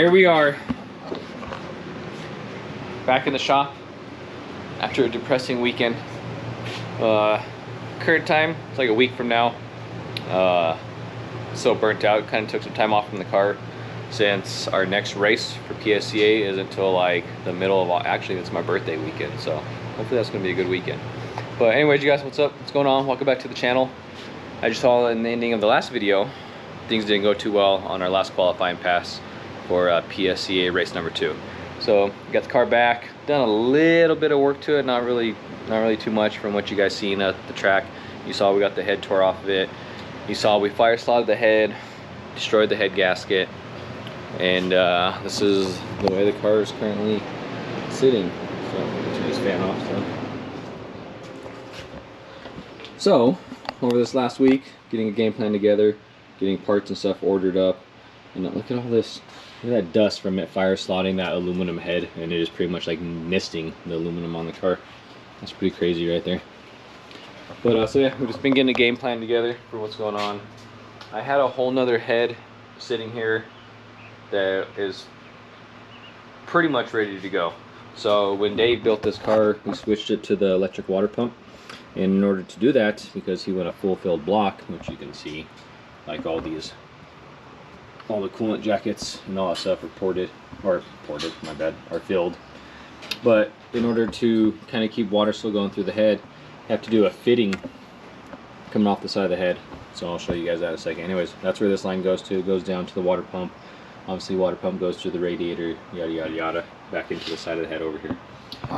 here we are, back in the shop after a depressing weekend. Current time, it's like a week from now. So burnt out, kind of took some time off from the car since our next race for PSCA is until like the middle of, actually it's my birthday weekend, so hopefully that's gonna be a good weekend. But anyways, you guys, what's up? What's going on? Welcome back to the channel. I just saw in the ending of the last video, things didn't go too well on our last qualifying pass for PSCA race number 2. So got the car back, done a little bit of work to it, not really too much from what you guys seen at the track. You saw we got the head tore off of it. You saw we fire slotted the head, destroyed the head gasket, and this is the way the car is currently sitting. So turn this fan off. So over this last week, getting a game plan together, getting parts and stuff ordered up, and look at all this. Look at that dust from it fire slotting that aluminum head, and it is pretty much like misting the aluminum on the car. That's pretty crazy right there. But so yeah, we've just been getting a game plan together for what's going on. I had a whole nother head sitting here that is pretty much ready to go. So when Dave built this car, we switched it to the electric water pump. And in order to do that, because he went a full filled block, which you can see, like all the coolant jackets and all that stuff are filled. But in order to kind of keep water still going through the head, you have to do a fitting coming off the side of the head. So I'll show you guys that in a second. Anyways, that's where this line goes to. It goes down to the water pump. Obviously, water pump goes to the radiator, yada yada yada, back into the side of the head over here.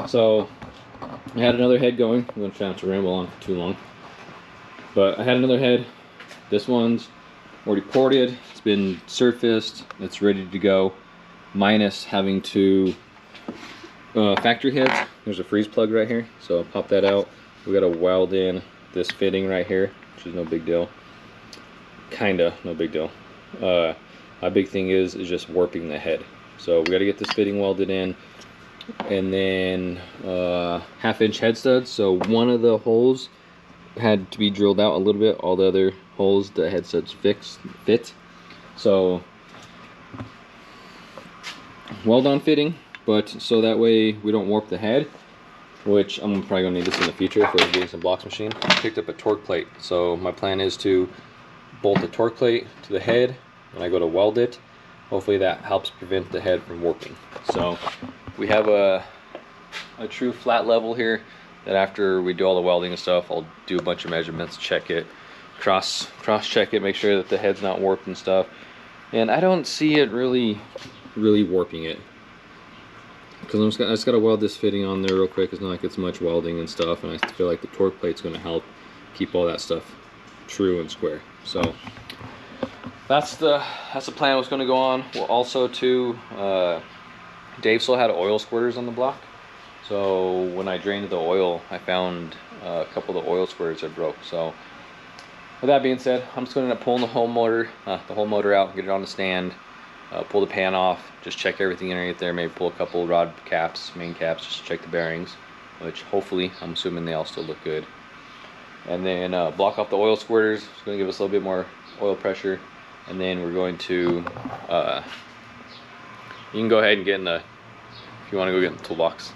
So I had another head going. I'm going to try not to ramble on for too long. But I had another head. This one's already ported. It's been surfaced. It's ready to go. Minus having to factory heads. There's a freeze plug right here. So I'll pop that out. We got to weld in this fitting right here, which is no big deal. Kinda no big deal. My big thing is just warping the head. So we got to get this fitting welded in. And then 1/2-inch head studs. So one of the holes had to be drilled out a little bit. All the other holes the head studs fit. So weld on fitting, but so that way we don't warp the head, which I'm probably gonna need this in the future for getting some blocks machine. I picked up a torque plate, so my plan is to bolt the torque plate to the head when I go to weld it. Hopefully that helps prevent the head from warping. So we have a true flat level here that after we do all the welding and stuff, I'll do a bunch of measurements, check it, cross check it, make sure that the head's not warped and stuff. And I don't see it really warping it, because I just got to weld this fitting on there real quick. It's not like it's much welding and stuff, and I feel like the torque plate's going to help keep all that stuff true and square. So that's the plan. What's going to go on. Well, also too, Dave still had oil squirters on the block. So when I drained the oil, I found a couple of the oil squirters that broke. So with that being said, I'm just going to end up pulling the whole motor out, get it on the stand, pull the pan off, just check everything underneath there, maybe pull a couple rod caps, main caps, just to check the bearings, which hopefully, I'm assuming they all still look good. And then block off the oil squirters. It's going to give us a little bit more oil pressure. And then we're going to, you can go ahead and get in the, if you want to go get in the toolbox.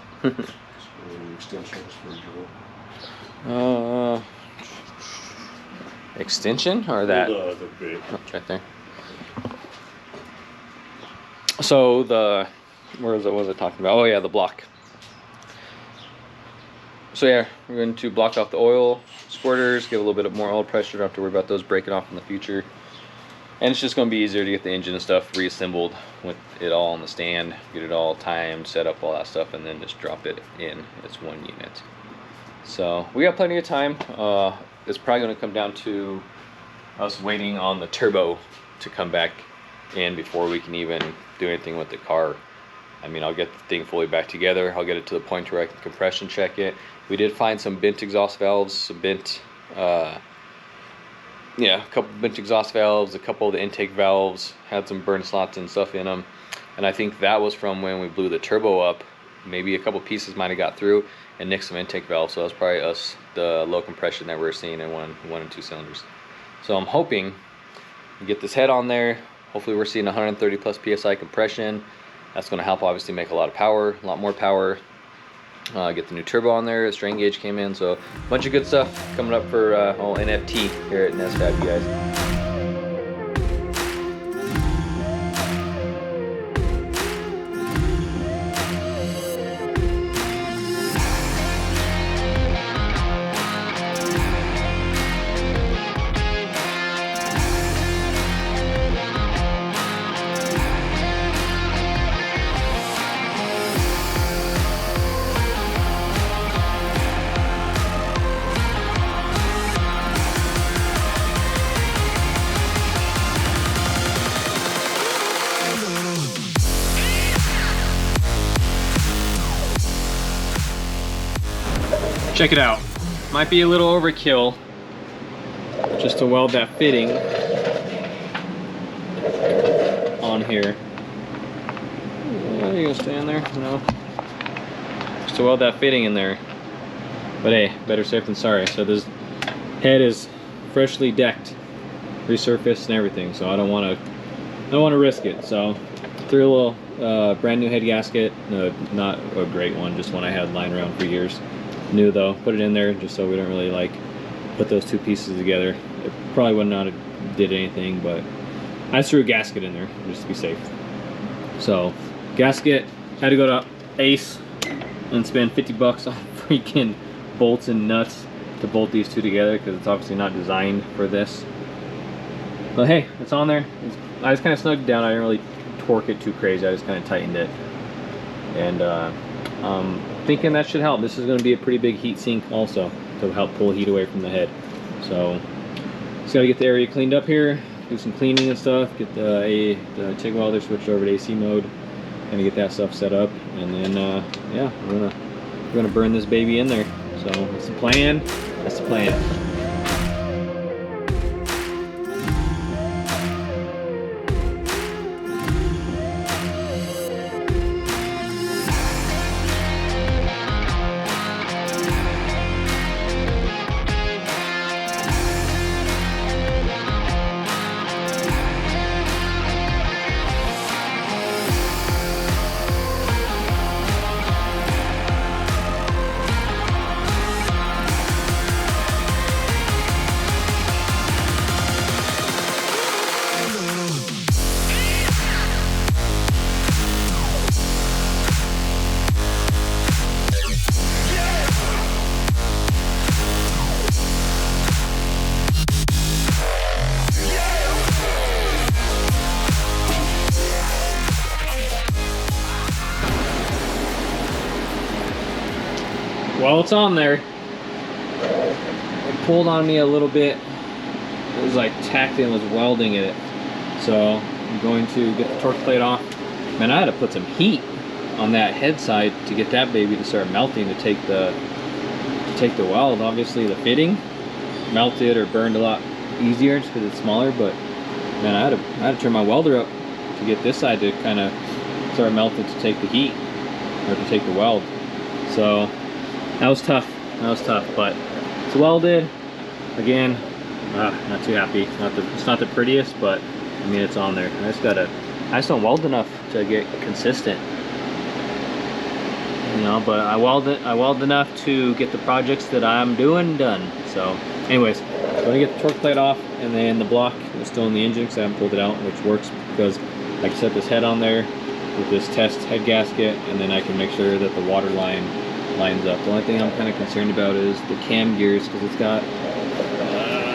Extension or that? The big. Oh, it's right there. So where was I talking about? Oh yeah, the block. So yeah, we're going to block off the oil squirters, give a little bit more oil pressure. Don't have to worry about those breaking off in the future. And it's just going to be easier to get the engine and stuff reassembled with it all on the stand, get it all timed, set up all that stuff, and then just drop it in. It's one unit. So we got plenty of time. It's probably going to come down to us waiting on the turbo to come back in before we can even do anything with the car. I mean, I'll get the thing fully back together. I'll get it to the point where I can compression check it. We did find some bent exhaust valves, some bent, yeah, a couple bent exhaust valves, a couple of the intake valves, had some burn slots and stuff in them. And I think that was from when we blew the turbo up. Maybe a couple pieces might have got through and nicked some intake valves. So that was probably the low compression that we're seeing in one and two cylinders. So I'm hoping to get this head on there, Hopefully we're seeing 130 plus PSI compression. That's going to help obviously make a lot of power, a lot more power. Get the new turbo on there, the strain gauge came in, so a bunch of good stuff coming up for NFT here at NESFAB, you guys. Check it out. Might be a little overkill just to weld that fitting on here. Are you gonna stay in there? No. Just to weld that fitting in there. But hey, better safe than sorry. So this head is freshly decked, resurfaced and everything. So I don't want to risk it. So threw a little brand new head gasket. No, not a great one, just one I had lying around for years. New though, put it in there just so we don't really like put those two pieces together. It probably would not have did anything, but I just threw a gasket in there just to be safe. So gasket, had to go to Ace and spend 50 bucks on freaking bolts and nuts to bolt these two together because it's obviously not designed for this. But hey, it's on there. I just kind of snugged it down. I didn't really torque it too crazy. I just kind of tightened it, and thinking that should help. This is going to be a pretty big heat sink also to help pull heat away from the head. So just got to get the area cleaned up here, do some cleaning and stuff, get the TIG welder switched over to AC mode, and get that stuff set up, and then yeah, we're gonna burn this baby in there. So that's the plan. That's the plan. While it's on there, it pulled on me a little bit. It was like tacked and was welding it. So I'm going to get the torque plate off. Man, I had to put some heat on that head side to get that baby to start melting to take the weld. Obviously the fitting melted or burned a lot easier just because it's smaller, but man, I had to turn my welder up to get this side to kind of start melting to take the heat or to take the weld. So that was tough. That was tough, but it's welded. Again, not too happy. It's not the prettiest, but I mean it's on there. I just don't weld enough to get consistent. You know, but I weld enough to get the projects that I'm doing done. So, anyways, I'm gonna get the torque plate off, and then the block is still in the engine because I haven't pulled it out, which works because I can set this head on there with this test head gasket, and then I can make sure that the water line lines up. The only thing I'm kind of concerned about is the cam gears because it's got, I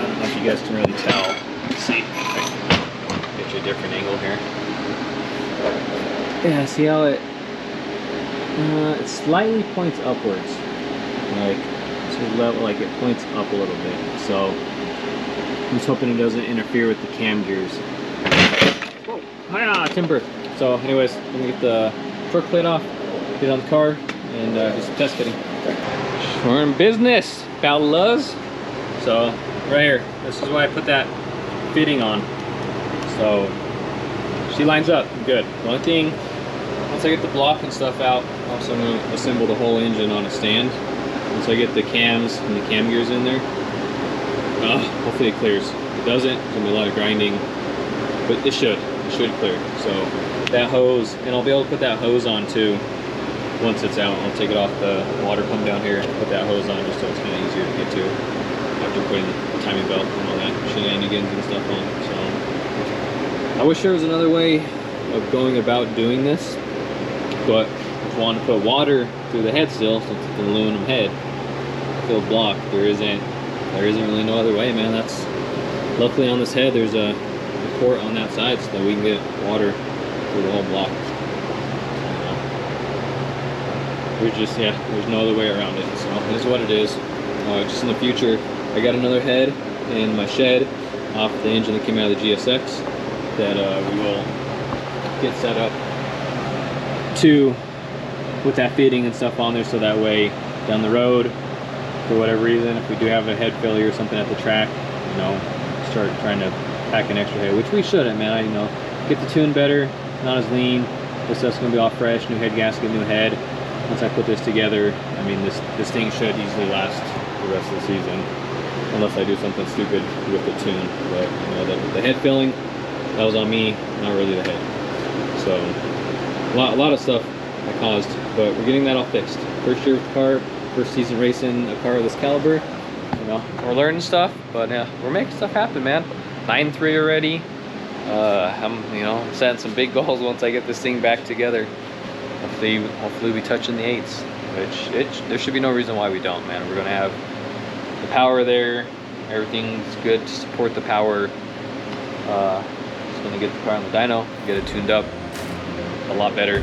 don't know if you guys can really tell. Let's see, get you a different angle here. Yeah, see how it slightly points upwards, like like it points up a little bit. So I'm just hoping it doesn't interfere with the cam gears. Whoa, hiya, timber. So anyways, I'm gonna get the torque plate off, get it on the car, and do some test fitting. We're in business, fellas. So right here, this is why I put that fitting on. So she lines up good. The only thing, once I get the block and stuff out, also I'm going to assemble the whole engine on a stand. Once I get the cams and the cam gears in there, hopefully it clears. If it doesn't, there's going to be a lot of grinding, but it should should clear. So that hose, and I'll be able to put that hose on too once it's out. I'll take it off the water pump down here, put that hose on just so it's kind of easier to get to after putting the timing belt and all that shenanigans and stuff on. So I wish there was another way of going about doing this, but if you want to put water through the head still, since it's an aluminum head filled block, there isn't really no other way, man. That's luckily on this head there's a port on that side so that we can get water through the whole block. There's no other way around it, so it is what it is. Just in the future, I got another head in my shed off the engine that came out of the GSX that we will get set up to put that fitting and stuff on there, so that way down the road, for whatever reason, if we do have a head failure or something at the track, you know, start trying to pack an extra head, which we shouldn't, man. You know, get the tune better, not as lean. This stuff's gonna be all fresh, new head gasket, new head. Once I put this together, I mean, this thing should easily last the rest of the season, unless I do something stupid with the tune. But you know, the head filling, that was on me, not really the head. So a lot of stuff I caused, but we're getting that all fixed. First year with the car, first season racing a car of this caliber. You know, we're learning stuff, but yeah, we're making stuff happen, man. 9.3 already. I'm setting some big goals once I get this thing back together. Hopefully we'll be touching the 8s, which there should be no reason why we don't, man. We're gonna have the power there. Everything's good to support the power. Just gonna get the car on the dyno, get it tuned up a lot better,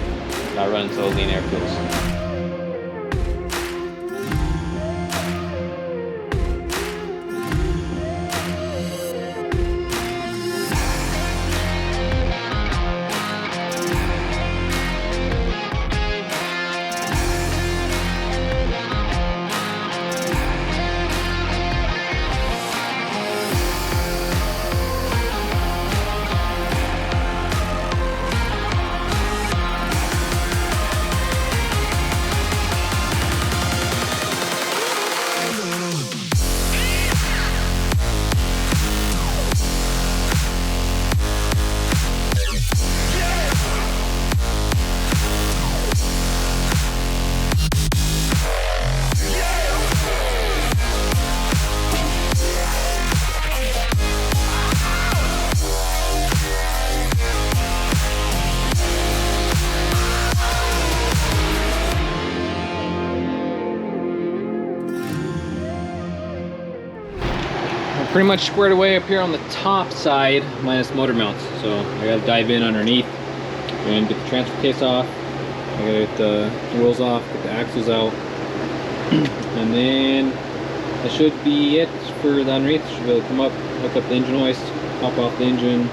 not running so lean air fuels. Pretty much squared away up here on the top side, minus motor mounts. So I gotta dive in underneath and get the transfer case off. I gotta get the wheels off, get the axles out. And then that should be it for the underneath. Should be able to come up, hook up the engine hoist, pop off the engine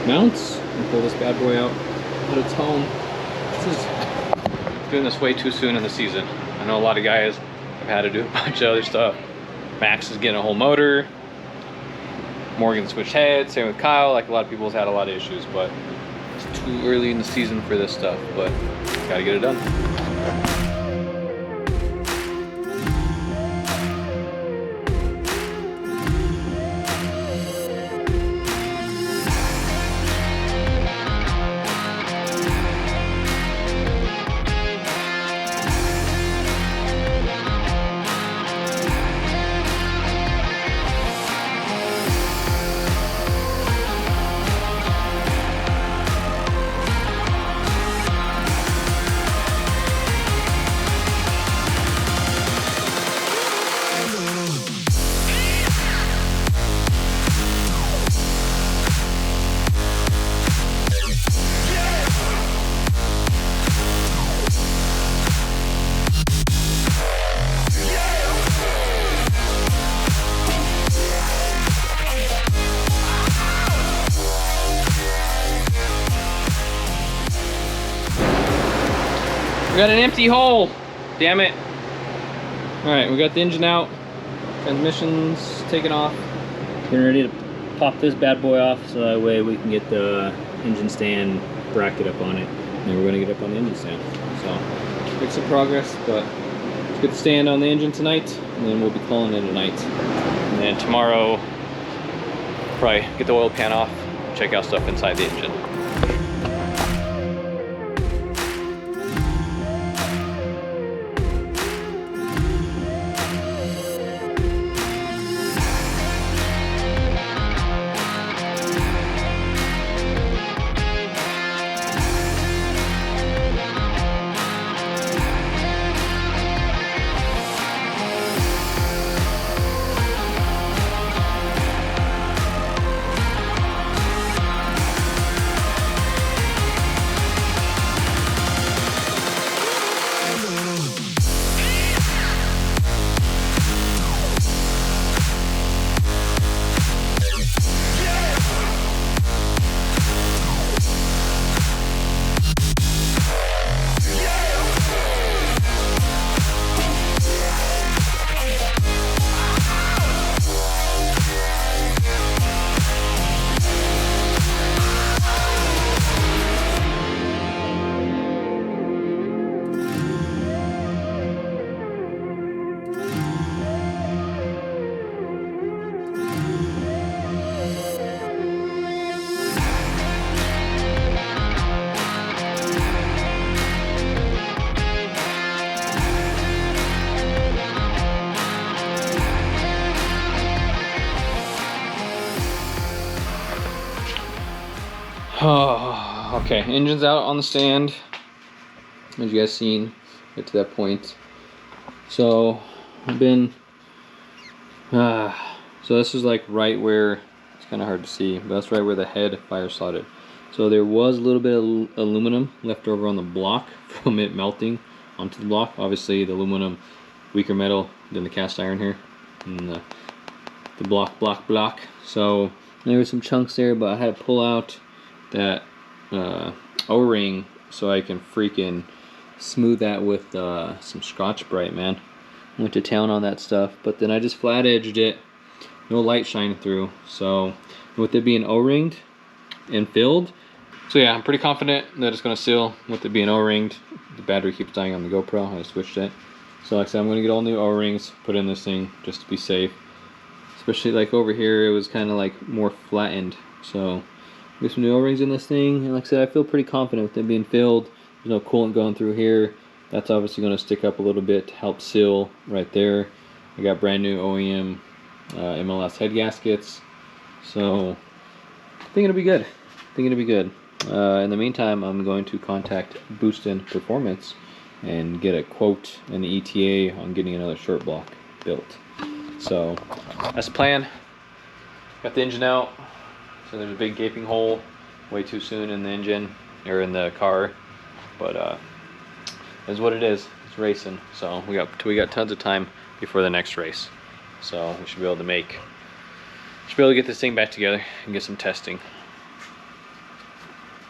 mounts, and pull this bad boy out at its home. This is doing this way too soon in the season. I know a lot of guys have had to do a bunch of other stuff. Max is getting a whole motor. Morgan switched heads, same with Kyle. Like, a lot of people have had a lot of issues, but it's too early in the season for this stuff, but gotta get it done. We got an empty hole, damn it. All right, we got the engine out, transmission's taken off. Getting ready to pop this bad boy off so that way we can get the engine stand bracket up on it. And then we're gonna get up on the engine stand. So, make some progress, but let's get the stand on the engine tonight, and then we'll be calling it a night. And then tomorrow, probably get the oil pan off, check out stuff inside the engine. Oh, okay, engine's out on the stand. As you guys seen, get to that point. So I've been so this is like right where, it's kind of hard to see, but that's right where the head fire slotted. So there was a little bit of aluminum left over on the block from it melting onto the block. Obviously the aluminum weaker metal than the cast iron here, and the block. So there were some chunks there, but I had to pull out that O-ring so I can freaking smooth that with some Scotch-Brite, man. Went to town on that stuff, but then I just flat edged it, no light shining through. So with it being O-ringed and filled, so yeah, I'm pretty confident that it's gonna seal with it being O-ringed. The battery keeps dying on the GoPro. I switched it. So like I said, I'm gonna get all new O-rings, put in this thing just to be safe. Especially like over here, it was kind of like more flattened. So get some new O-rings in this thing, and like I said, I feel pretty confident with it being filled. There's no coolant going through here. That's obviously going to stick up a little bit to help seal right there. I got brand new OEM MLS head gaskets, so I think it'll be good. In the meantime, I'm going to contact Boostin Performance and get a quote and the ETA on getting another short block built. So that's the plan. Got the engine out. So there's a big gaping hole way too soon in the engine, or in the car, but is what it is. It's racing, so we got tons of time before the next race, so we should be able to get this thing back together and get some testing.